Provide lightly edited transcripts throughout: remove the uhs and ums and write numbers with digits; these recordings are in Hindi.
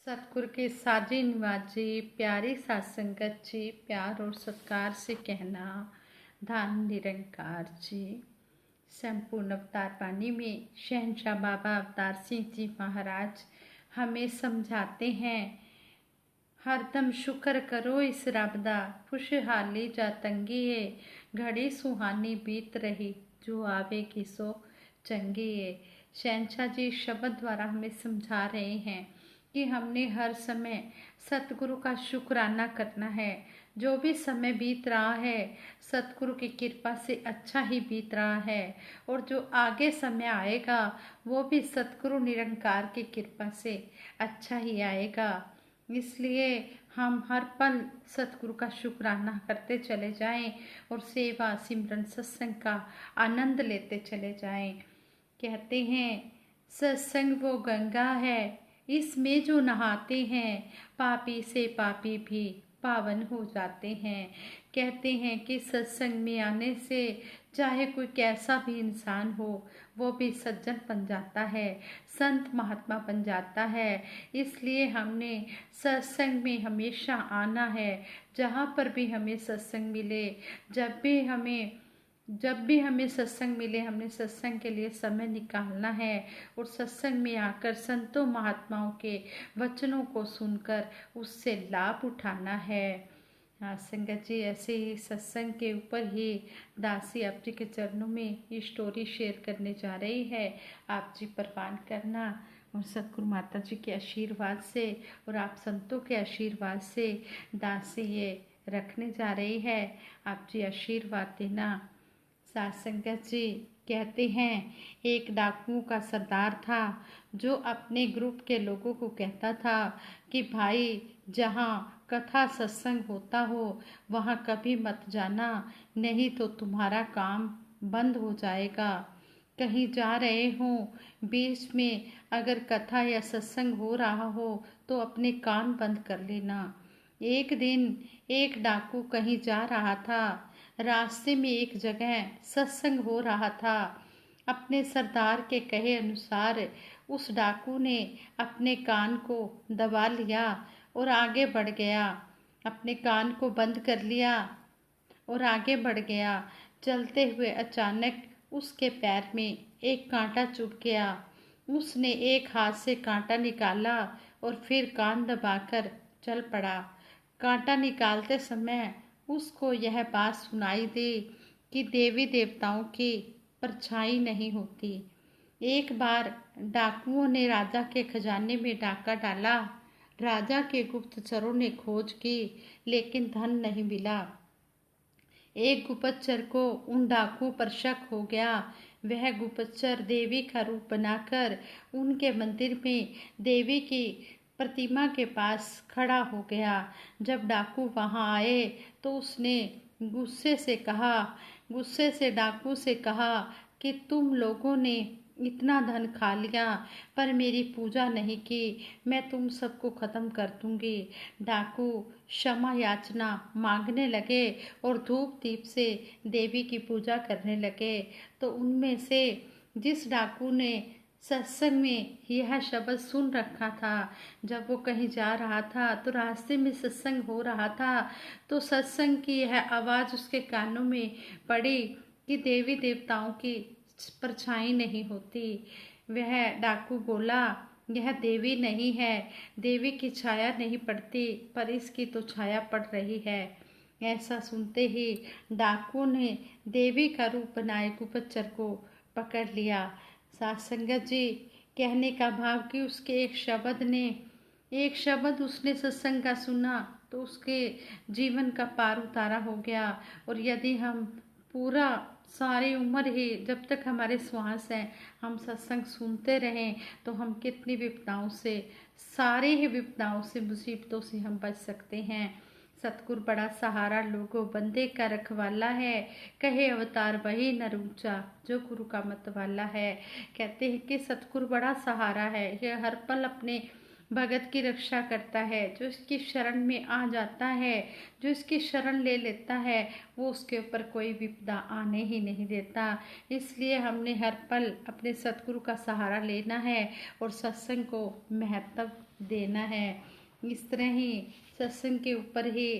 सतगुरु के साजे निवाजे प्यारी सात संगत जी, प्यार और सत्कार से कहना धाम निरंकार जी। संपूर्ण अवतार वाणी में शहंशाह बाबा अवतार सिंह जी महाराज हमें समझाते हैं, हरदम शुक्र करो इस रब दा, खुशहाली जा तंगी है, घड़ी सुहानी बीत रही, जो आवेगी सो चंगी है। शहंशाह जी शब्द द्वारा हमें समझा रहे हैं कि हमने हर समय सतगुरु का शुक्राना करना है। जो भी समय बीत रहा है सतगुरु की कृपा से अच्छा ही बीत रहा है, और जो आगे समय आएगा वो भी सतगुरु निरंकार की कृपा से अच्छा ही आएगा। इसलिए हम हर पल सतगुरु का शुक्राना करते चले जाएं और सेवा सिमरन सत्संग का आनंद लेते चले जाएं। कहते हैं सत्संग वो गंगा है, इसमें जो नहाते हैं पापी से पापी भी पावन हो जाते हैं। कहते हैं कि सत्संग में आने से चाहे कोई कैसा भी इंसान हो वो भी सज्जन बन जाता है, संत महात्मा बन जाता है। इसलिए हमने सत्संग में हमेशा आना है। जहाँ पर भी हमें सत्संग मिले, जब भी हमें सत्संग मिले, हमने सत्संग के लिए समय निकालना है और सत्संग में आकर संतों महात्माओं के वचनों को सुनकर उससे लाभ उठाना है। हाँ संगत जी, ऐसे ही सत्संग के ऊपर ही दासी आप जी के चरणों में ये स्टोरी शेयर करने जा रही है। आप जी परवान करना और सतगुरु माता जी के आशीर्वाद से और आप संतों के आशीर्वाद से दासी ये रखने जा रही है। आप जी आशीर्वाद देना। सात संगत जी कहते हैं, एक डाकुओं का सरदार था जो अपने ग्रुप के लोगों को कहता था कि भाई जहाँ कथा सत्संग होता हो वहाँ कभी मत जाना, नहीं तो तुम्हारा काम बंद हो जाएगा। कहीं जा रहे हो, बीच में अगर कथा या सत्संग हो रहा हो तो अपने कान बंद कर लेना। एक दिन एक डाकू कहीं जा रहा था, रास्ते में एक जगह सत्संग हो रहा था। अपने सरदार के कहे अनुसार उस डाकू ने अपने कान को दबा लिया और आगे बढ़ गया। अपने कान को बंद कर लिया और आगे बढ़ गया। चलते हुए अचानक उसके पैर में एक कांटा चुभ गया। उसने एक हाथ से कांटा निकाला और फिर कान दबाकर चल पड़ा। कांटा निकालते समय उसको यह बात सुनाई दी कि देवी देवताओं की परछाई नहीं होती। एक बार डाकुओं ने राजा के खजाने में डाका डाला। राजा के गुप्तचरों ने खोज की लेकिन धन नहीं मिला। एक गुप्तचर को उन डाकुओं पर शक हो गया। वह गुप्तचर देवी का रूप बनाकर उनके मंदिर में देवी की प्रतिमा के पास खड़ा हो गया। जब डाकू वहां आए तो उसने गुस्से से डाकू से कहा कि तुम लोगों ने इतना धन खा लिया पर मेरी पूजा नहीं की, मैं तुम सबको खत्म कर दूंगी। डाकू क्षमा याचना मांगने लगे और धूप दीप से देवी की पूजा करने लगे। तो उनमें से जिस डाकू ने सत्संग में यह शब्द सुन रखा था, जब वो कहीं जा रहा था तो रास्ते में सत्संग हो रहा था, तो सत्संग की यह आवाज़ उसके कानों में पड़ी कि देवी देवताओं की परछाई नहीं होती। वह डाकू बोला, यह देवी नहीं है, देवी की छाया नहीं पड़ती पर इसकी तो छाया पड़ रही है। ऐसा सुनते ही डाकू ने देवी का रूप बनाए गुप्तचर को पकड़ लिया। साथ संगत जी, कहने का भाव कि उसके एक शब्द उसने सत्संग का सुना तो उसके जीवन का पार उतारा हो गया। और यदि हम पूरा सारी उम्र ही जब तक हमारे श्वास हैं हम सत्संग सुनते रहें तो हम कितनी विपदाओं से, सारी ही विपदाओं से, मुसीबतों से हम बच सकते हैं। सतगुरु बड़ा सहारा लोगो बंदे का रखवाला है, कहे अवतार वही नर ऊंचा जो गुरु का मतवाला है। कहते हैं कि सतगुरु बड़ा सहारा है, यह हर पल अपने भगत की रक्षा करता है। जो इसकी शरण में आ जाता है, जो इसकी शरण ले लेता है, वो उसके ऊपर कोई विपदा आने ही नहीं देता। इसलिए हमने हर पल अपने सतगुरु का सहारा लेना है और सत्संग को महत्व देना है। इस तरह ही सत्संग के ऊपर ही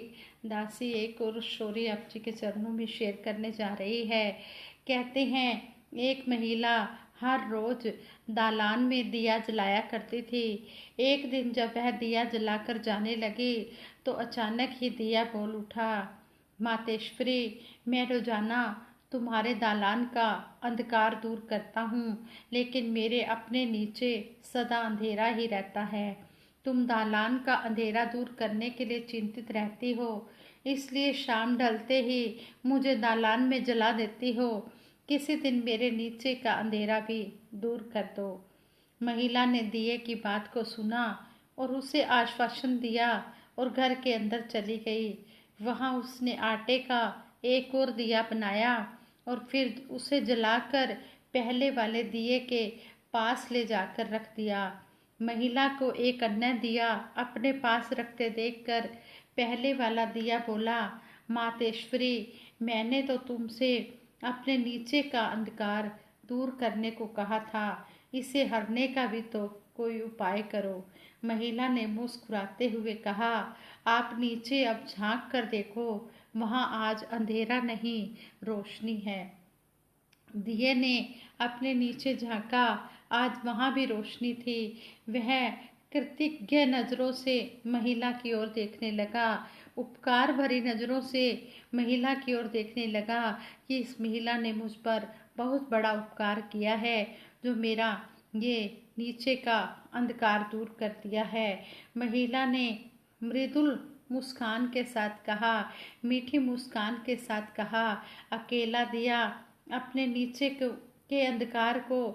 दासी एक और स्टोरी आप जी के चरणों में शेयर करने जा रही है। कहते हैं एक महिला हर रोज दालान में दिया जलाया करती थी। एक दिन जब वह दिया जलाकर जाने लगी तो अचानक ही दिया बोल उठा, मातेश्वरी, मैं रोजाना तुम्हारे दालान का अंधकार दूर करता हूँ, लेकिन मेरे अपने नीचे सदा अंधेरा ही रहता है। तुम दालान का अंधेरा दूर करने के लिए चिंतित रहती हो, इसलिए शाम ढलते ही मुझे दालान में जला देती हो। किसी दिन मेरे नीचे का अंधेरा भी दूर कर दो। महिला ने दिए की बात को सुना और उसे आश्वासन दिया और घर के अंदर चली गई। वहां उसने आटे का एक और दिया बनाया और फिर उसे जलाकर पहले वाले दिए के पास ले जाकर रख दिया। महिला को एक अन्य दिया अपने पास रखते देखकर पहले वाला दिया बोला, मातेश्वरी, मैंने तो तुमसे अपने नीचे का अंधकार दूर करने को कहा था, इसे हरने का भी तो कोई उपाय करो। महिला ने मुस्कुराते हुए कहा, आप नीचे अब झांक कर देखो, वहां आज अंधेरा नहीं, रोशनी है। दिए ने अपने नीचे झांका, आज वहां भी रोशनी थी। वह कृतज्ञ नजरों से महिला की ओर देखने लगा, उपकार भरी नजरों से महिला की ओर देखने लगा कि इस महिला ने मुझ पर बहुत बड़ा उपकार किया है, जो मेरा ये नीचे का अंधकार दूर कर दिया है। महिला ने मृदुल मुस्कान के साथ कहा, मीठी मुस्कान के साथ कहा, अकेला दिया अपने नीचे के अंधकार को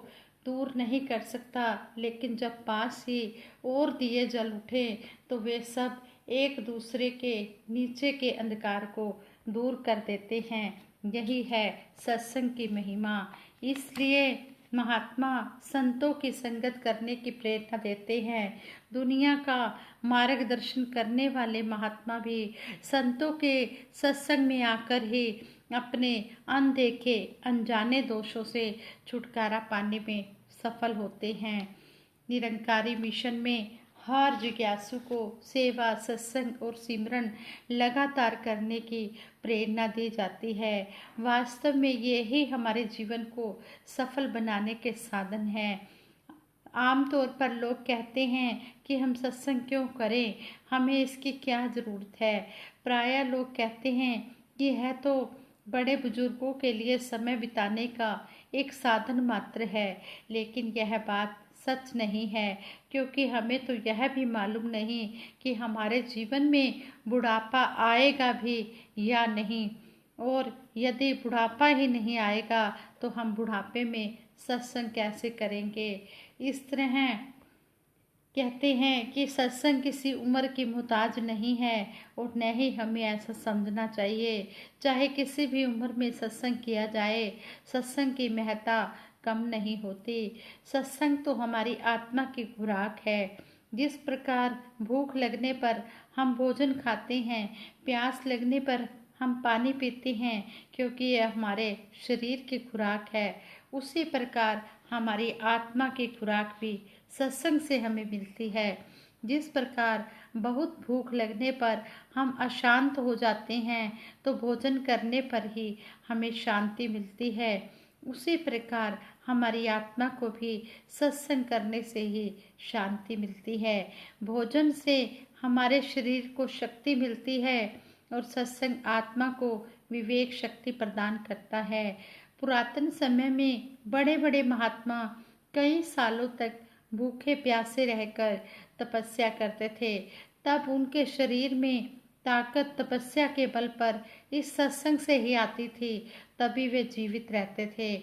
दूर नहीं कर सकता, लेकिन जब पास ही और दिए जल उठे तो वे सब एक दूसरे के नीचे के अंधकार को दूर कर देते हैं। यही है सत्संग की महिमा। इसलिए महात्मा संतों की संगत करने की प्रेरणा देते हैं। दुनिया का मार्गदर्शन करने वाले महात्मा भी संतों के सत्संग में आकर ही अपने अनदेखे अनजाने दोषों से छुटकारा पाने में सफल होते हैं। निरंकारी मिशन में हर जिज्ञासु को सेवा, सत्संग और सिमरन लगातार करने की प्रेरणा दी जाती है। वास्तव में ये ही हमारे जीवन को सफल बनाने के साधन हैं। आमतौर पर लोग कहते हैं कि हम सत्संग क्यों करें, हमें इसकी क्या ज़रूरत है। प्रायः लोग कहते हैं कि यह तो बड़े बुजुर्गों के लिए समय बिताने का एक साधन मात्र है, लेकिन यह बात सच नहीं है, क्योंकि हमें तो यह भी मालूम नहीं कि हमारे जीवन में बुढ़ापा आएगा भी या नहीं, और यदि बुढ़ापा ही नहीं आएगा तो हम बुढ़ापे में सत्संग कैसे करेंगे। इस तरह कहते हैं कि सत्संग किसी उम्र की मोहताज नहीं है और न ही हमें ऐसा समझना चाहिए। चाहे किसी भी उम्र में सत्संग किया जाए, सत्संग की महत्ता कम नहीं होती। सत्संग तो हमारी आत्मा की खुराक है। जिस प्रकार भूख लगने पर हम भोजन खाते हैं, प्यास लगने पर हम पानी पीते हैं, क्योंकि यह हमारे शरीर की खुराक है, उसी प्रकार हमारी आत्मा की खुराक भी सत्संग से हमें मिलती है। जिस प्रकार बहुत भूख लगने पर हम अशांत हो जाते हैं, तो भोजन करने पर ही हमें शांति मिलती है, उसी प्रकार हमारी आत्मा को भी सत्संग करने से ही शांति मिलती है। भोजन से हमारे शरीर को शक्ति मिलती है और सत्संग आत्मा को विवेक शक्ति प्रदान करता है। पुरातन समय में बड़े बड़े महात्मा कई सालों तक भूखे प्यासे रहकर तपस्या करते थे, तब उनके शरीर में ताकत तपस्या के बल पर इस सत्संग से ही आती थी, तभी वे जीवित रहते थे।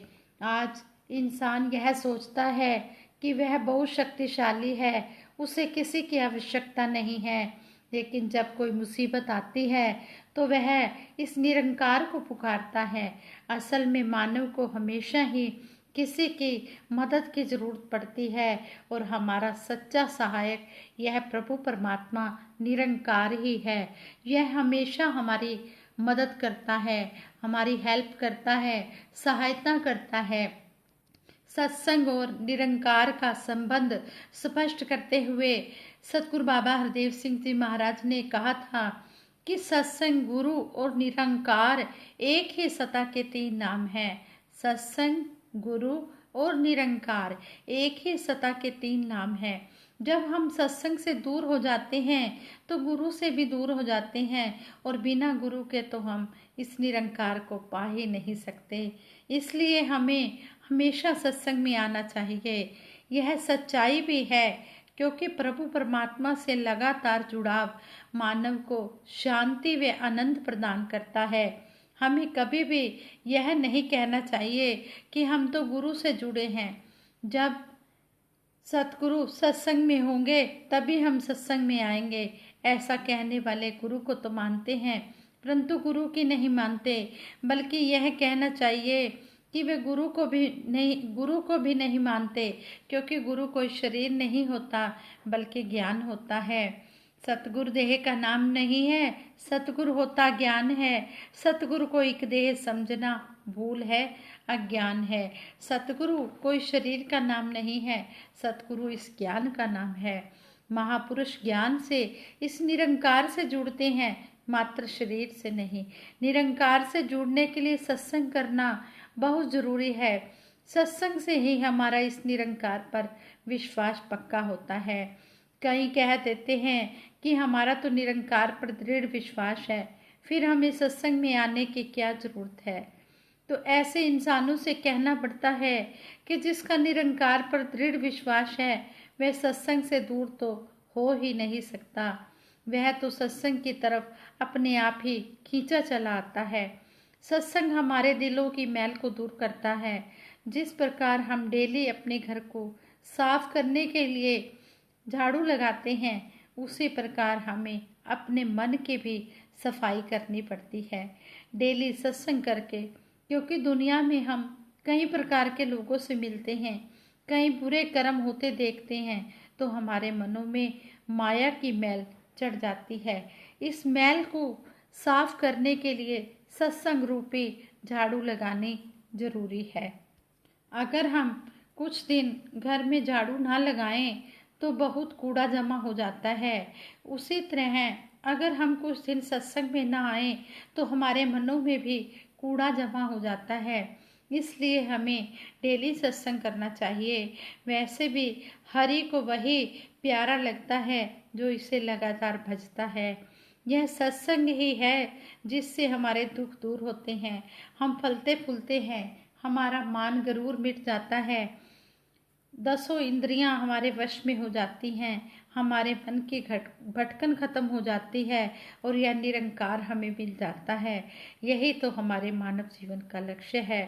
आज इंसान यह सोचता है कि वह बहुत शक्तिशाली है, उसे किसी की आवश्यकता नहीं है, लेकिन जब कोई मुसीबत आती है तो वह इस निरंकार को पुकारता है। असल में मानव को हमेशा ही किसी की मदद की जरूरत पड़ती है और हमारा सच्चा सहायक यह प्रभु परमात्मा निरंकार ही है। यह हमेशा हमारी मदद करता है, हमारी हेल्प करता है, सहायता करता है। सत्संग और निरंकार का संबंध स्पष्ट करते हुए सतगुरु बाबा हरदेव सिंह जी महाराज ने कहा था कि सत्संग, गुरु और निरंकार एक ही सत्ता के तीन नाम हैं। सत्संग, गुरु और निरंकार एक ही सत्ता के तीन नाम हैं। जब हम सत्संग से दूर हो जाते हैं तो गुरु से भी दूर हो जाते हैं और बिना गुरु के तो हम इस निरंकार को पा ही नहीं सकते। इसलिए हमें हमेशा सत्संग में आना चाहिए। यह सच्चाई भी है क्योंकि प्रभु परमात्मा से लगातार जुड़ाव मानव को शांति व आनंद प्रदान करता है। हमें कभी भी यह नहीं कहना चाहिए कि हम तो गुरु से जुड़े हैं, जब सतगुरु सत्संग में होंगे तभी हम सत्संग में आएंगे। ऐसा कहने वाले गुरु को तो मानते हैं परंतु गुरु की नहीं मानते, बल्कि यह कहना चाहिए कि वे गुरु को भी नहीं मानते, क्योंकि गुरु कोई शरीर नहीं होता बल्कि ज्ञान होता है। सतगुरु देह का नाम नहीं है, सतगुरु होता ज्ञान है। सतगुरु को एक देह समझना भूल है, अज्ञान है। सतगुरु कोई शरीर का नाम नहीं है, सतगुरु इस ज्ञान का नाम है। महापुरुष ज्ञान से इस निरंकार से जुड़ते हैं, मात्र शरीर से नहीं। निरंकार से जुड़ने के लिए सत्संग करना बहुत जरूरी है। सत्संग से ही हमारा इस निरंकार पर विश्वास पक्का होता है। कई कह देते हैं कि हमारा तो निरंकार पर दृढ़ विश्वास है, फिर हमें सत्संग में आने की क्या जरूरत है। तो ऐसे इंसानों से कहना पड़ता है कि जिसका निरंकार पर दृढ़ विश्वास है वह सत्संग से दूर तो हो ही नहीं सकता। वह तो सत्संग की तरफ अपने आप ही खींचा चला आता है। सत्संग हमारे दिलों की मैल को दूर करता है। जिस प्रकार हम डेली अपने घर को साफ करने के लिए झाड़ू लगाते हैं, उसी प्रकार हमें अपने मन की भी सफाई करनी पड़ती है डेली सत्संग करके। क्योंकि दुनिया में हम कई प्रकार के लोगों से मिलते हैं, कई बुरे कर्म होते देखते हैं, तो हमारे मनों में माया की मैल चढ़ जाती है। इस मैल को साफ करने के लिए सत्संग रूपी झाड़ू लगानी जरूरी है। अगर हम कुछ दिन घर में झाड़ू ना लगाएं तो बहुत कूड़ा जमा हो जाता है। उसी तरह अगर हम कुछ दिन सत्संग में ना आए तो हमारे मनों में भी कूड़ा जमा हो जाता है। इसलिए हमें डेली सत्संग करना चाहिए। वैसे भी हरि को वही प्यारा लगता है जो इसे लगातार भजता है। यह सत्संग ही है जिससे हमारे दुख दूर होते हैं, हम फलते फूलते हैं, हमारा मान गरूर मिट जाता है, 10 इंद्रियां हमारे वश में हो जाती हैं, हमारे मन की भटकन खत्म हो जाती है और यह निरंकार हमें मिल जाता है। यही तो हमारे मानव जीवन का लक्ष्य है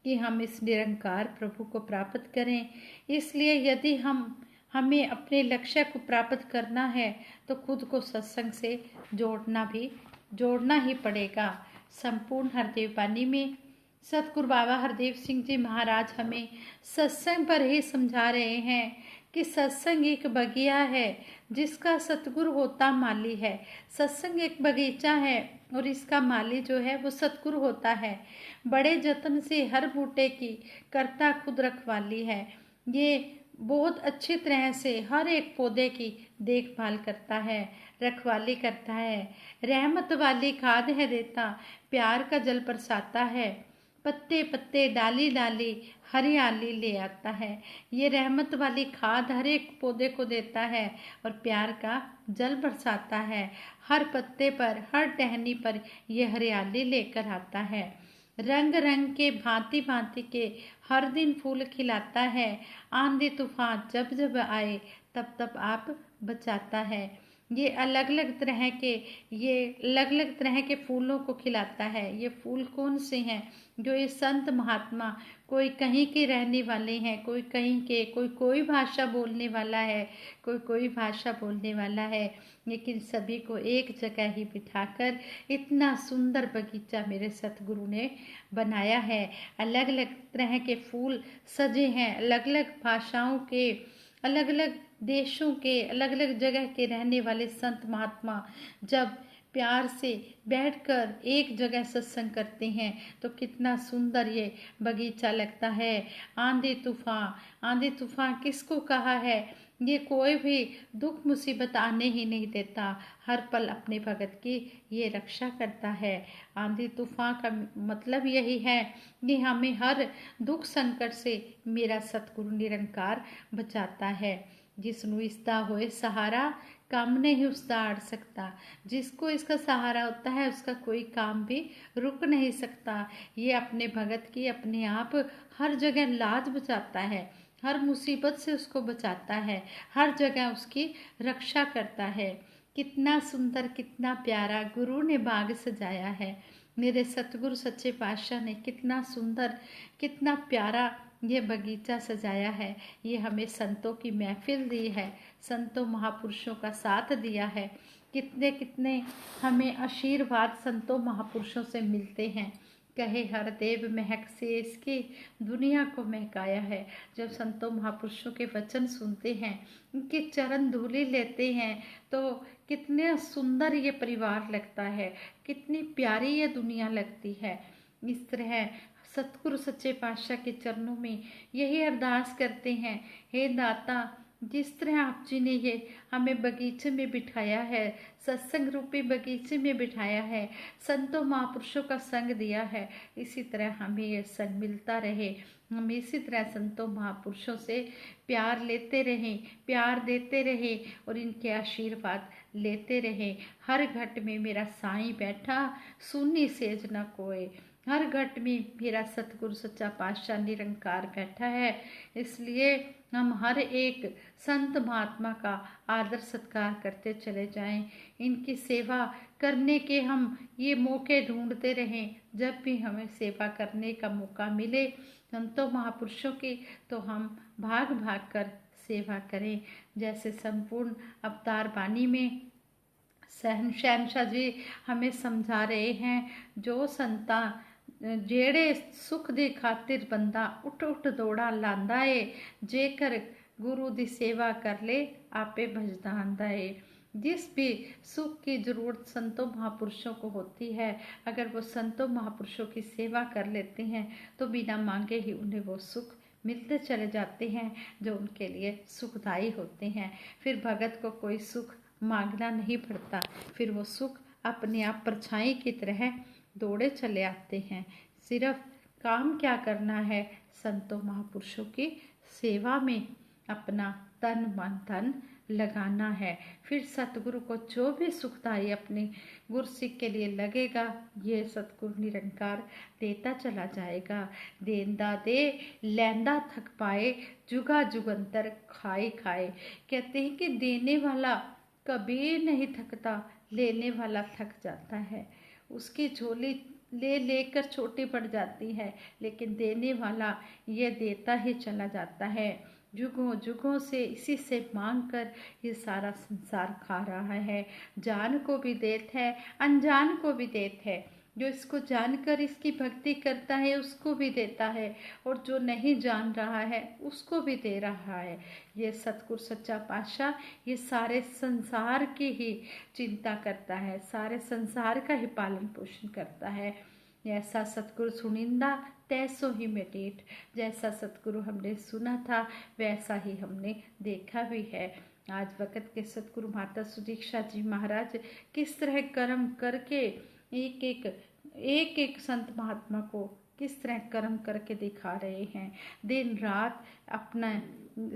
कि हम इस निरंकार प्रभु को प्राप्त करें। इसलिए यदि हमें अपने लक्ष्य को प्राप्त करना है तो खुद को सत्संग से जोड़ना ही पड़ेगा। संपूर्ण हरदेव वाणी में सतगुरु बाबा हरदेव सिंह जी महाराज हमें सत्संग पर ही समझा रहे हैं कि सत्संग एक बगिया है जिसका सतगुरु होता माली है। सत्संग एक बगीचा है और इसका माली जो है वो सतगुरु होता है। बड़े जतन से हर बूटे की करता खुद रखवाली है। ये बहुत अच्छी तरह से हर एक पौधे की देखभाल करता है, रखवाली करता है। रहमत वाली खाद है देता, प्यार का जल बरसाता है, पत्ते पत्ते डाली डाली हरियाली ले आता है। ये रहमत वाली खाद हर एक पौधे को देता है और प्यार का जल बरसाता है। हर पत्ते पर, हर टहनी पर ये हरियाली लेकर आता है। रंग रंग के भांति भांति के हर दिन फूल खिलाता है। आंधी तूफान जब जब आए तब तब आप बचाता है। ये अलग अलग तरह के ये अलग अलग तरह के फूलों को खिलाता है। ये फूल कौन से हैं? जो ये संत महात्मा, कोई कहीं के रहने वाले हैं, कोई कहीं के, कोई कोई भाषा बोलने वाला है, कोई कोई भाषा बोलने वाला है, लेकिन सभी को एक जगह ही बिठाकर इतना सुंदर बगीचा मेरे सतगुरु ने बनाया है। अलग अलग तरह के फूल सजे हैं, अलग अलग भाषाओं के, अलग अलग देशों के, अलग अलग जगह के रहने वाले संत महात्मा जब प्यार से बैठकर एक जगह सत्संग करते हैं तो कितना सुंदर ये बगीचा लगता है। आंधी तूफान, आंधी तूफान किसको कहा है? ये कोई भी दुख मुसीबत आने ही नहीं देता, हर पल अपने भगत की ये रक्षा करता है। आंधी तूफान का मतलब यही है कि हमें हर दुख संकट से मेरा सतगुरु निरंकार बचाता है। जिसनु इसका होए सहारा, काम नहीं उसका अड़ सकता। जिसको इसका सहारा होता है उसका कोई काम भी रुक नहीं सकता। ये अपने भगत की अपने आप हर जगह लाज बचाता है, हर मुसीबत से उसको बचाता है, हर जगह उसकी रक्षा करता है। कितना सुंदर, कितना प्यारा गुरु ने बाग सजाया है। मेरे सतगुरु सच्चे पातशाह ने कितना सुंदर, कितना प्यारा ये बगीचा सजाया है। ये हमें संतों की महफिल दी है, संतों महापुरुषों का साथ दिया है। कितने कितने हमें आशीर्वाद संतों महापुरुषों से मिलते हैं। कहे हर देव महक से इसकी दुनिया को महकाया है। जब संतों महापुरुषों के वचन सुनते हैं, उनके चरण धूलि लेते हैं तो कितने सुंदर ये परिवार लगता है, कितनी प्यारी ये दुनिया लगती है। इस तरह सतगुरु सच्चे पातशाह के चरणों में यही अरदास करते हैं, हे दाता, जिस तरह आप जी ने ये हमें बगीचे में बिठाया है, सत्संग रूपी बगीचे में बिठाया है, संतों महापुरुषों का संग दिया है, इसी तरह हमें ये संग मिलता रहे। हम इसी तरह संतों महापुरुषों से प्यार लेते रहें, प्यार देते रहें और इनके आशीर्वाद लेते रहें। हर घट में मेरा साईं बैठा, सुनी सेज न कोय। हर घट में मेरा सतगुरु सच्चा पातशाह निरंकार बैठा है। इसलिए हम हर एक संत महात्मा का आदर सत्कार करते चले जाएं। इनकी सेवा करने के हम ये मौके ढूंढते रहें। जब भी हमें सेवा करने का मौका मिले संतों महापुरुषों की, तो हम भाग भाग कर सेवा करें। जैसे संपूर्ण अवतार बानी में शहनशाह जी हमें समझा रहे हैं, जो संता जेड़े सुख दी खातिर बंदा उठ उठ दौड़ा लांदा है, जेकर गुरु दी सेवा कर ले आपे भजदा आंदा है। जिस भी सुख की जरूरत संतों महापुरुषों को होती है, अगर वो संतों महापुरुषों की सेवा कर लेते हैं तो बिना मांगे ही उन्हें वो सुख मिलते चले जाते हैं जो उनके लिए सुखदायी होते हैं। फिर भगत को कोई सुख मांगना नहीं पड़ता, फिर वो सुख अपने आप परछाई की तरह दौड़े चले आते हैं। सिर्फ काम क्या करना है? संतों महापुरुषों की सेवा में अपना तन मन धन लगाना है। फिर सतगुरु को जो भी सुखदाई अपने गुरसिक के लिए लगेगा, ये सतगुरु निरंकार देता चला जाएगा। देंदा दे लैंदा थक पाए, जुगा जुगंतर खाए खाए। कहते हैं कि देने वाला कभी नहीं थकता, लेने वाला थक जाता है। उसकी झोली ले लेकर छोटी पड़ जाती है, लेकिन देने वाला ये देता ही चला जाता है। जुगों जुगों से इसी से मांग कर ये सारा संसार खा रहा है। जान को भी देत है, अनजान को भी देत है। जो इसको जानकर इसकी भक्ति करता है उसको भी देता है, और जो नहीं जान रहा है उसको भी दे रहा है। ये सतगुरु सच्चा पातशाह ये सारे संसार की ही चिंता करता है, सारे संसार का ही पालन पोषण करता है। ऐसा सतगुरु सुनिंदा तैसो ही मेटेट। जैसा सतगुरु हमने सुना था वैसा ही हमने देखा भी है। आज वक़्त के सतगुरु माता सुदीक्षा जी महाराज किस तरह कर्म करके एक एक संत महात्मा को किस तरह कर्म करके दिखा रहे हैं। दिन रात अपना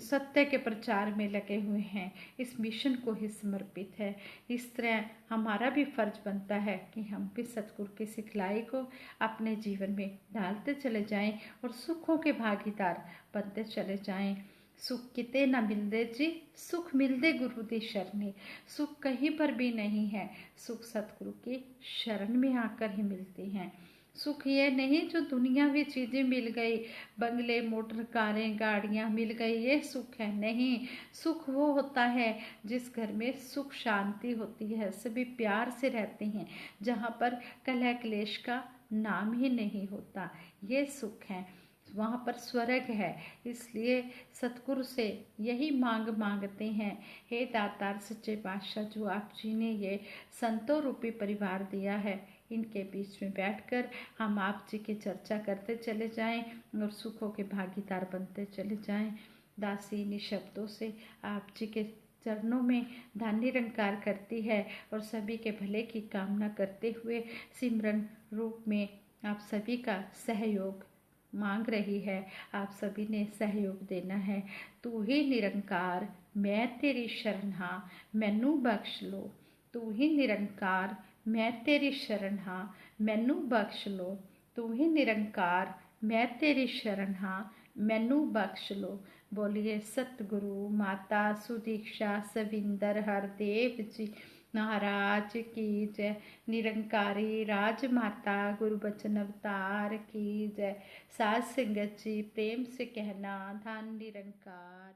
सत्य के प्रचार में लगे हुए हैं, इस मिशन को ही समर्पित है। इस तरह हमारा भी फर्ज बनता है कि हम भी सतगुरु की सिखलाई को अपने जीवन में डालते चले जाएं और सुखों के भागीदार बनते चले जाएं। सुख किते ना मिलदे जी, सुख मिलदे गुरु दी शरणी। सुख कहीं पर भी नहीं है, सुख सतगुरु की शरण में आकर ही मिलती हैं। सुख ये नहीं जो दुनियावी चीज़ें मिल गई, बंगले मोटर कारें गाड़ियाँ मिल गई, ये सुख है नहीं। सुख वो होता है जिस घर में सुख शांति होती है, सभी प्यार से रहते हैं, जहाँ पर कलह क्लेश का नाम ही नहीं होता, ये सुख है, वहाँ पर स्वर्ग है। इसलिए सतगुरु से यही मांग मांगते हैं, हे दातार सच्चे पातशाह, जो आप जी ने ये संतों रूपी परिवार दिया है, इनके बीच में बैठकर हम आप जी की चर्चा करते चले जाएं और सुखों के भागीदार बनते चले जाएं। दासी इन शब्दों से आप जी के चरणों में धन निरंकार करती है और सभी के भले की कामना करते हुए सिमरन रूप में आप सभी का सहयोग मांग रही है। आप सभी ने सहयोग देना है। तू ही निरंकार मैं तेरी शरण हाँ, मैनू बख्श लो। तू ही निरंकार मैं तेरी शरण हाँ, मैनू बख्श लो। तू ही निरंकार मैं तेरी शरण हाँ, मैनू बख्श लो। बोलिए सतगुरु माता सुदीक्षा सविंदर हरदेव जी महाराज की जय। निरंकारी राजमाता गुरु बचन अवतार की जय। साध संगत जी प्रेम से कहना धन निरंकार।